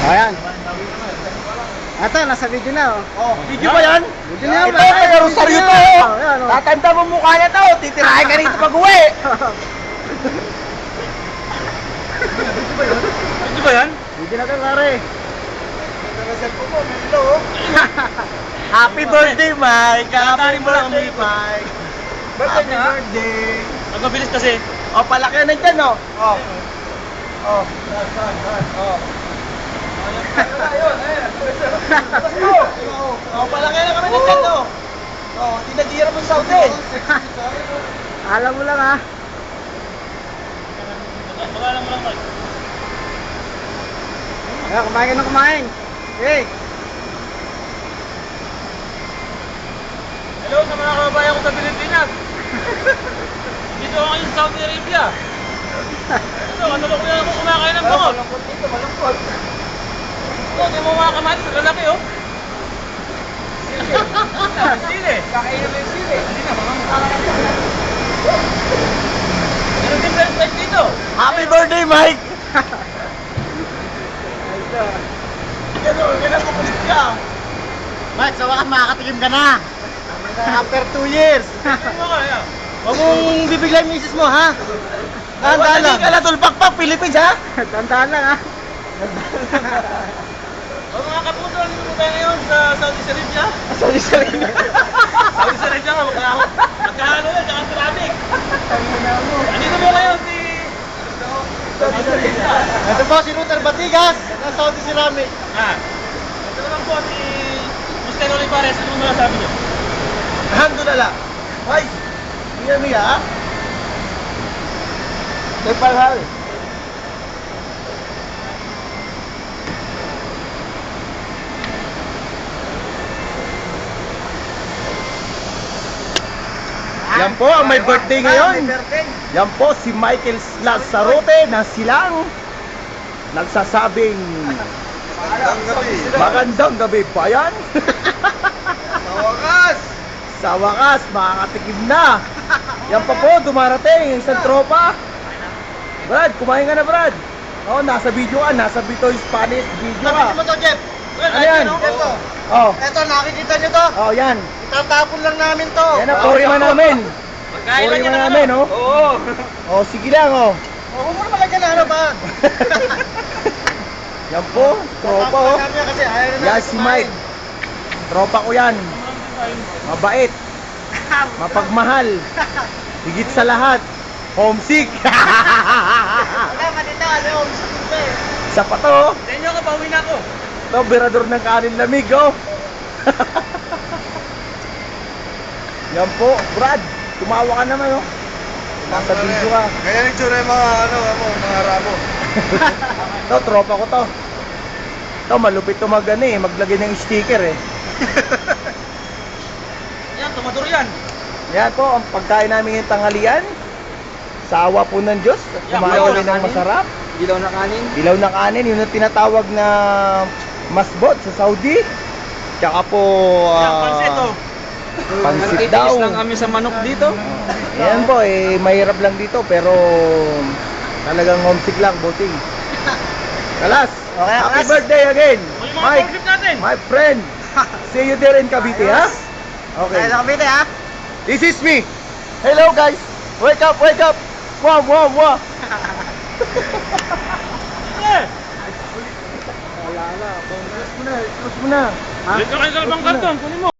Ayan. Ito, nasa video na oh. Oh, video ba yan? Video na yan. Ito, taga Rosario to. Ayan oh. Tatanda mo mukha niya to. Titirahin ka rito pag uwi. Video ba yan? Video na to, pare. Happy birthday, Mike! Happy birthday, Mike. Mike! Birthday Happy niya? birthday! Ang mabilis kasi. Oh, palaki na nandyan, oh! Oh! Oh! Oh! Oh, palaki na kami nandyan, oh! Oh, tinagihirap mo sa Saudi! Alam mo lang ha. Magalang mo lang, Mike. Ayan, kumain ka na kumain. Hey. Hello sa mga kababayan ko sa Pilipinas. Dito ako ngayon sa Saudi Arabia. Ito, ano ba kuya ako kumakain ng bango? Malungkot dito, malungkot! Ito, di mo mga kamatis, lalaki oh. Sili. Kakainin mo yung sili! Hindi na, mga Ano din french fries dito? Happy birthday, Mike! Gano'n kukulit ka! Mike, sa wakas makakatikim ka na. After 2 years! Ano mo kaya? Huwag mong bibigla yung misis mo, ha? Tandaan lang. Hindi ka na tulpak-pak, Philippines, ha? Tandaan lang ha. O mga kapuso, nandito po tayo ngayon sa Saudi Arabia. Sorry, sorry. Saudi Arabia nga, magkahalo na, tsaka traffic. Nandito po ngayon si... Ito po si Ruter Batigas, na Saudi Ceramic. Ito naman po si Mr. Olivares. Ano mo masasabi niyo? Alhamdulillah. Ay, miya, ha? Tepalhal. Yan po ang may birthday ngayon. Yan po si Michael Lazarote na silang nagsasabing magandang gabi bayan. Sa wakas, makakatikim na. Yan pa po, dumarating yung isang tropa. Brad, kumain ka na, Brad. Oh, nasa video ka, nasa Bitoy Spanish video ka. Sabi mo to, Jeff. Ano yan? Ito. Oh, Ito, nakikita nyo to. oh, yan. Itatapon lang namin to. Yan na, puri man namin. Magkain lang Puri yan man ng namin, ano? oh. Oo. Oh, sige lang, oh. Huwag mo naman lagyan na ano ba? Yan po, tropa, oh. Namin yan kasi ayaw na Yan namin si kumain. Mike. Tropa ko yan. Mabait. Mapagmahal. Higit sa lahat. Homesick. Wala, manita. Ano yung sakit eh. Isa pa to, oh. Sa inyo ka, pauwi na ako. Ito, berador ng kanin lamig, oh. Yan po, Brad. Tumawa ka naman, oh. Nasa video ka. Kaya yung tsura yung mga mga rabo. Ito, tropa ko to. Ito, malupit to maglagay ng sticker, eh. Yan, tumador yan. Yan po, ang pagkain namin yung tanghalian. Sa awa po ng Diyos. Kumain dilaw kami na ng kanin. masarap. Dilaw na kanin. Dilaw na kanin, yun ang tinatawag na masbot sa Saudi. Tsaka po, Yan, pansit oh. pansit daw. kami sa manok dito. Yan po, eh, mahirap lang dito, pero talagang homesick lang, boting. Kalas, Okay, happy Kalas. birthday again, O yung mga Mike, concept natin. my friend. See you there in Cavite, ha? Okay. Kaya sa kapite ha. This is me. Hello, guys. Wake up, wake up. Wah, wah, wah. Eh, Wala na, close mo na, close mo na. dito kayo sa labang karton, kunin mo.